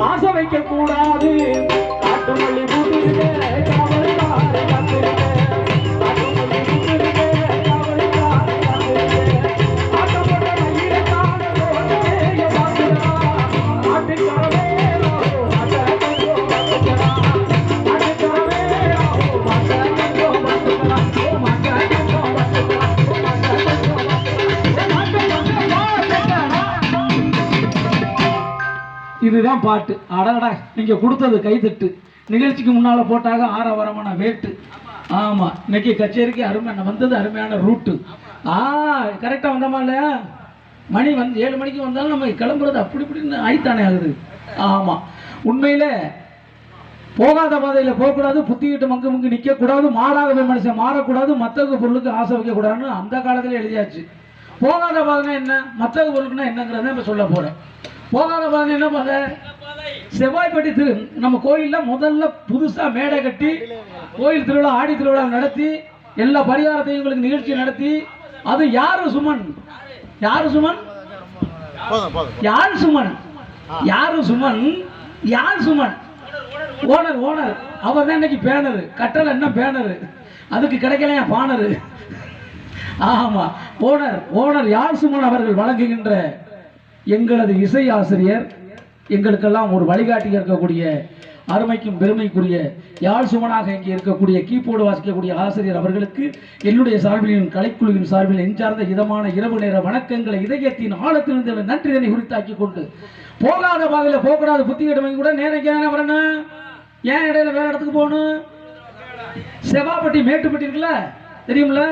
ஆசை வைக்க கூடாது காட்டுமல்லி இதுதான் பாட்டு. அடடா, நீங்க கொடுத்தது கைதட்டு. நிகழ்ச்சிக்கு முன்னால போட்டாக ஆரவாரமான வேட்டு. ஆமா, இன்னைக்கு கச்சேரிக்கு அருமை வந்தது, அருமையான ரூட்டு. கரெக்டா வந்தோமா இல்லையா? மணி வந்து 7 மணிக்கு வந்தாலும் நம்ம கிளம்புறது அப்படி இப்படின்னு ஆயித்தானே ஆகுது. ஆமா, உண்மையில போகாத பாதையில போகக்கூடாது, புத்திக்கிட்டு மங்கு மங்கு நிக்க கூடாது, மாறாகவே மனுஷன் மாறக்கூடாது, மத்தக பொருளுக்கு ஆசை வைக்க கூடாதுன்னு அந்த காலத்துல எழுதியாச்சு. போகாத பாதைனா என்ன, மத்தக பொருளுக்குன்னா என்னங்கிறத இப்ப சொல்ல போறேன். போகாத பாதை என்ன பாதை? செவ்வாய்ப்பட்டி நம்ம கோயில்ல முதல்ல புதுசா மேடை கட்டி கோயில் திருவிழா, ஆடி திருவிழா நடத்தி எல்லா பரிகாரத்தையும் உங்களுக்கு நிகழ்ச்சி நடத்தி, அது யாரு சுமன், யாரு சுமன், யார் சுமன், யாரு சுமன், யார் சுமன், ஓனர், ஓனர் அவர் தான் இன்னைக்கு பேனரு. கட்டளை என்ன பேனரு, அதுக்கு கிடைக்கலையா பானரு. ஆமா, ஓனர், ஓனர் யார் சுமன் அவர்கள் வழங்குகின்ற எங்களது இசை ஆசிரியர், எங்களுக்கெல்லாம் ஒரு வழிகாட்டி இருக்கக்கூடிய அருமைக்கும் பெருமைக்குரிய யாழ் சுமனாக இங்கே இருக்கக்கூடிய கீபோர்டு வாசிக்கக்கூடிய ஆசிரியர் அவர்களுக்கு என்னுடைய சார்பிலும் கலைக்குழுவின் சார்பில் எஞ்சார்ந்த இதமான இரவு நேர வணக்கங்களை இதயத்தின் ஆழத்திலிருந்து நன்றிதனை குறித்தாக்கி கொண்டு, போகாத பாதையில் போகக்கூடாது, புத்திகிட்டமை கூட நேரம் வரணும். ஏன் இடையில வேற இடத்துக்கு போகணும்? செவ்வாய்ப்பட்டி மேட்டுப்பட்டி இருக்குல்ல, தெரியுமில்ல?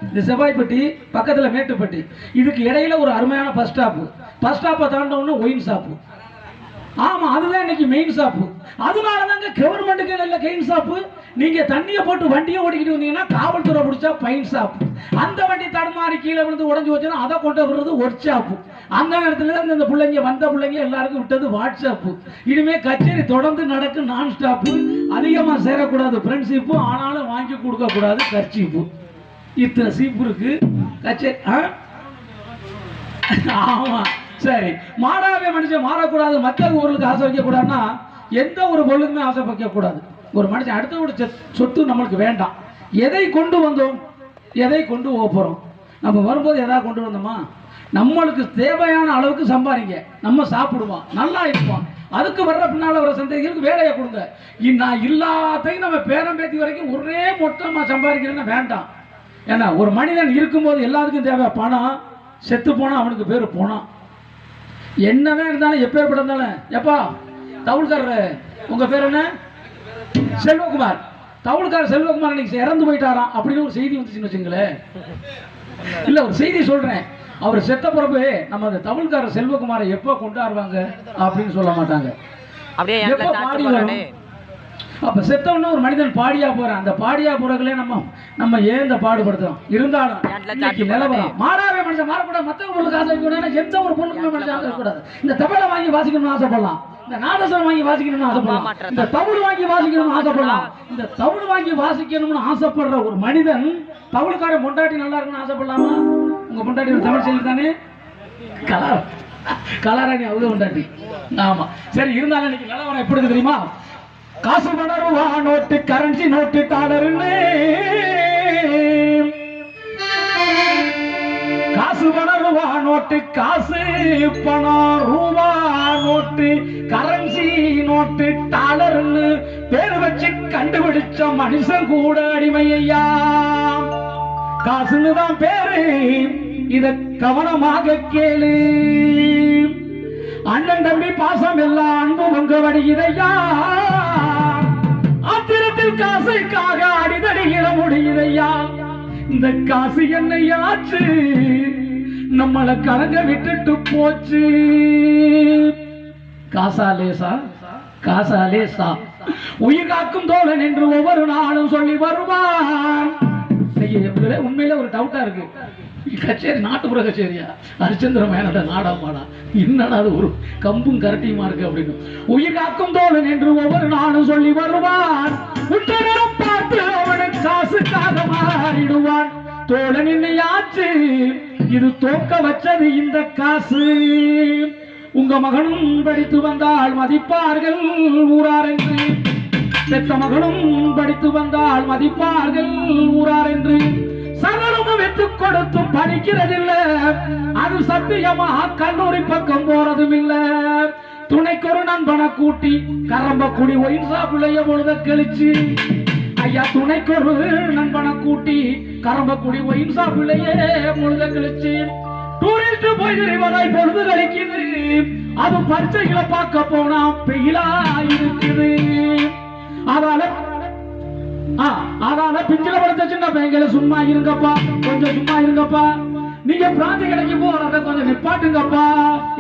இந்த செவ்வாய்ப்பட்டி பக்கத்துல மேட்டுப்பட்டி, இதுக்கு இடையில ஒரு அருமையான பஸ் ஸ்டாப். பஸ் ஸ்டாப்பை தாண்டவொன்னு ஒயின் ஷாப்பு. ஆமா, அதுதான் இன்னைக்கு மெயின் ஷாப்பு. அதனாலதாங்க கவர்மெண்ட்டுக்கு நல்ல கெயின் ஷாப்பு. நீங்க தண்ணியை போட்டு வண்டியை ஓடிக்கிட்டு வந்தீங்கன்னா காவல்துறை பிடிச்சா பைன் ஷாப்பு. அந்த வண்டி தடுமாறி கீழே விழுந்து உடஞ்சி வச்சோன்னா அதை கொண்டு விடுறது ஒர்க் ஷாப்பு. அந்த நேரத்துல இந்த பிள்ளைங்க வந்த பிள்ளைங்க எல்லாருக்கும் விட்டது வாட்ஸ்அப்பு. இனிமே கச்சேரி தொடர்ந்து நடக்கும், நான் ஸ்டாப்பு. அதிகமா சேரக்கூடாது ஃப்ரெண்ட்ஷிப்பு, ஆனாலும் வாங்கி கொடுக்க கூடாது கர்ச்சீப்பு. இத்தனை சீப்பு இருக்கு கச்சேரி. ஆமா, சரி. மாறாவே மனுஷன் மாறக்கூடாது, மற்ற ஊர்களுக்கு ஆசை வைக்க கூடாதுன்னா எந்த ஒரு பொருளுக்குமே ஆசை வைக்க கூடாது. ஒரு மனுஷன் அடுத்த சொத்து நம்மளுக்கு வேண்டாம். எதை கொண்டு வந்தோம், எதை கொண்டு போறோம்? நம்ம வரும்போது எதாவது கொண்டு வந்தோமா? நம்மளுக்கு தேவையான அளவுக்கு சம்பாதிங்க, நம்ம சாப்பிடுவோம், நல்லா இருப்போம். அதுக்கு வர்ற பின்னால வர சந்தேகங்களுக்கு வேலையை கொடுங்க. நான் எல்லாத்தையும் நம்ம பேரம் பேத்தி வரைக்கும் ஒரே மொத்தமா சம்பாதிக்கிறேன்னு வேண்டாம். ஏன்னா ஒரு மனிதன் இருக்கும்போது எல்லாத்துக்கும் தேவை பணம். செத்து போனா அவனுக்கு பேரு போனான். என்னதான் இருந்தாலும் எப்பேற்பட இருந்தாலும், எப்பா தவுள்காரர், உங்க பேர் என்ன? செல்வகுமார். தவுள்காரர் செல்வகுமார் இன்னைக்கு இறந்து போயிட்டாராம் அப்படின்னு ஒரு செய்தி வந்துச்சுன்னு வச்சுங்களேன். இல்ல, ஒரு செய்தி சொல்றேன். அவர் செத்த பிறகு நம்ம அந்த தவுள்காரர் செல்வகுமாரை எப்ப கொண்டாடுவாங்க அப்படின்னு சொல்ல மாட்டாங்க. எப்ப பாடி வரும்? அப்ப செத்தவன ஒரு மனிதன் பாடியா போறான். அந்த பாடியா போறதுல நம்ம ஏன் இந்த பாடுபடுத்துறோம்? இருந்தாலும் நிலவரம் மாறாவே மனுஷன் மாறக்கூடாது, மற்ற பொருளுக்கு ஆசை வைக்கக்கூடாது, எந்த ஒரு பொருளுக்குமே மனுஷன் ஆசை வைக்கக்கூடாது. இந்த தபலை வாங்கி வாசிக்கணும்னு ஆசைப்படலாம், இந்த நாதஸ்வரம் வாங்கி வாசிக்கணும்னு ஆசைப்படலாம், இந்த தவுள் வாங்கி வாசிக்கணும்னு ஆசைப்படலாம். இந்த தவுள் வாங்கி வாசிக்கணும்னு ஆசைப்படுற ஒரு மனிதன் தவுளுக்கார பொண்டாட்டி நல்லா இருக்குன்னு ஆசைப்படலாமா? உங்க பொண்டாட்டி ஒரு தமிழ் செய்தி தானே, கலாராணி அவங்க பொண்டாட்டி. ஆமா, சரி. இருந்தாலும் இன்னைக்கு நிலவரம் எப்படி இருக்கு தெரியுமா? காசு பணருவா நோட்டு, கரன்சி நோட்டு, டாலர்னு. காசு பணருவா நோட்டு, காசு பணம் ரூபா நோட்டு, கரன்சி நோட்டு, டாலர்னு பேரு வச்சு கண்டுபிடிச்ச மனுஷன் கூட அடிமையா. காசுன்னு தான் பேரு, இத கவனமாக கேளு. அண்ணன் தம்பி பாசம் எல்லாம் அன்பு உங்க வடிகிறையா. ஆத்திரத்தில் காசுக்காக அடிதடியிட முடியுதையா. இந்த காசு என்னையாச்சு, நம்மளை கலங்க விட்டுட்டு போச்சு. காசாலேசா, காசாலேசா, உயிர் காக்கும் தோழன் என்று ஒவ்வொரு நாளும் சொல்லி வருவான். உண்மையில ஒரு டவுட்டா இருக்கு, கச்சேரி நாட்டுப்புற கச்சேரியா, ஹரிச்சந்திர மேனோட நாடகமாடா, என்னடா அது ஒரு கம்பும் கரட்டியுமா இருக்கு அப்படின்னு. உயிர் காக்கும் தோழன் என்று ஒவ்வொரு நாளும் சொல்லி வருவான். உத்தரம் பார்த்து அவனுக்கு காசுக்காக மாறிடுவான். தோழன் என்னையாச்சு, இது தோக்க வச்சது இந்த காசு. உங்க மகனும் படித்து வந்தால் மதிப்பார்கள் ஊரார் என்று, பெத்த மகனும் படித்து வந்தால் மதிப்பார்கள் ஊரார் என்று, சகலமும் வெற்றுக் கொடுத்தும் படிக்கிறதில்லை, அது சத்தியமா கல்லூரி பக்கம் போறதும் இல்ல. துணைக்கொரு நண்பனை கூட்டி கரம்பக்குடி ஒயின் சாப்பிளைய பொழுத கழிச்சு, ஐயா துணைக்கொரு நண்பனை கூட்டி கரம்பக்குடி ஒயின் சாப்பிளையே பொழுத கழிச்சு, டூரிஸ்ட் போய் வராய் பொழுது கழிக்குது, அது பரிசைகளை பார்க்க போனா பெயிலா இருக்குது. அதால பிஞ்சில படுத்த சின்ன பையங்கள சும்மா இருங்கப்பா, கொஞ்சம் சும்மா இருங்கப்பா. நீங்க பிராந்தி கடைக்கு போறத கொஞ்சம் நிப்பாட்டுங்கப்பா,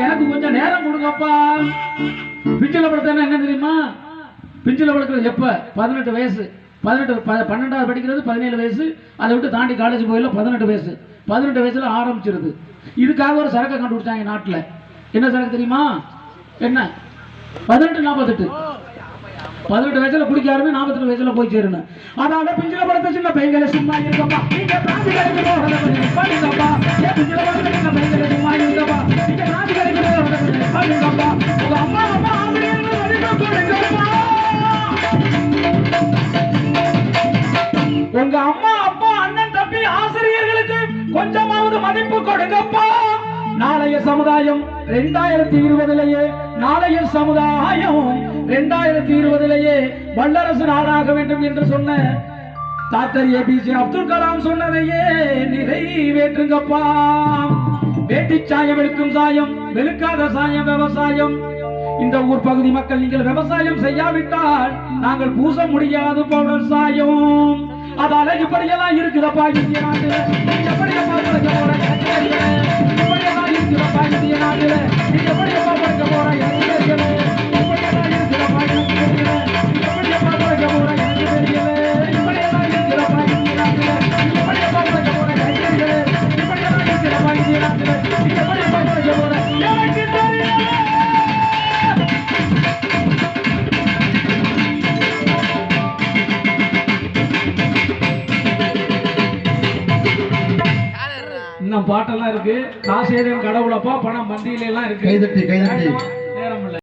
எனக்கு கொஞ்சம் நேரம் கொடுங்கப்பா. பிஞ்சில படுத்தா என்ன தெரியுமா? பிஞ்சில படுக்கிறது எப்ப? 18 வயசு. 12வது படிக்கிறது 17 வயசு, அதை விட்டு தாண்டி காலேஜ் போயில 18 வயசு. 18 வயசுல ஆரம்பிச்சிருது. இதுக்காக ஒரு சரக்கை கண்டுபிடிச்சாங்க நாட்டுல. என்ன சரக்கு தெரியுமா? என்ன? 18-48. 18 வயசுல குடிக்க ஆரம்பி 48 வயசுல போய் சேரணும். அதால பிஞ்சில படுத்த சின்ன பையங்களை சும்மா இருக்கப்பா, நீங்க பிராந்தி கடைக்கு போறத கொஞ்சம் நிப்பாட்டுங்கப்பா. பிஞ்சில படுத்த சின்ன பையங்களை சும்மா இருக்கப்பா, நீங்க பிராந்தி கடைக்கு போறத கொஞ்சம் நிப்பாட்டுங்கப்பா. உங்க அம்மா அப்பா ஆசிரியர்கள் மதிப்பு கொடுங்கப்பா. உங்க அம்மா அப்பா அண்ணன் தம்பி ஆசிரியர்களுக்கு கொஞ்சமாவது மதிப்பு கொடுங்கப்பா. நாளைய சமுதாயம் 2020 நாளைய சமுதாயம் 2020 வல்லரசு நாடாக வேண்டும் என்று சொன்ன டாக்டர் APJ அப்துல் கலாம் சொன்னதையே நிறைவேற்றுங்கப்பா. வேட்டி சாயம் வெளுக்கும் சாயம், வெளுக்காத சாயம் விவசாயம். இந்த ஊர் பகுதி மக்கள் நீங்கள் விவசாயம் செய்யாவிட்டால் நாங்கள் பூச முடியாது போன்ற சாயம். அதால இப்படியெல்லாம் இருக்குதப்பா இந்திய நாட்டுல. எப்படியப்பா படிக்க போற இப்படியெல்லாம் இருக்குதப்பா இந்திய நாட்டுல. நீங்க எப்படியப்பா படிக்க போற இளைஞர்களே, இப்படியெல்லாம் இருக்குதப்பா இளைஞர்களே, எப்படியப்பா படிக்க போற எனக்கு தெரியல. இப்படியெல்லாம் இருக்குதப்பா இந்திய நாட்டுல. எப்படியப்பா படிக்க போற இளைஞர்களே, இப்படியெல்லாம் இருக்குதப்பா இந்திய நாட்டுல. எப்படியப்பா படிக்க போற எனக்கு தெரியல. இன்னும் பாட்டெல்லாம் இருக்கு. காசு ஏதும் கடவுளப்பா, பணம் பந்தியில எல்லாம் இருக்கு. கைதட்டி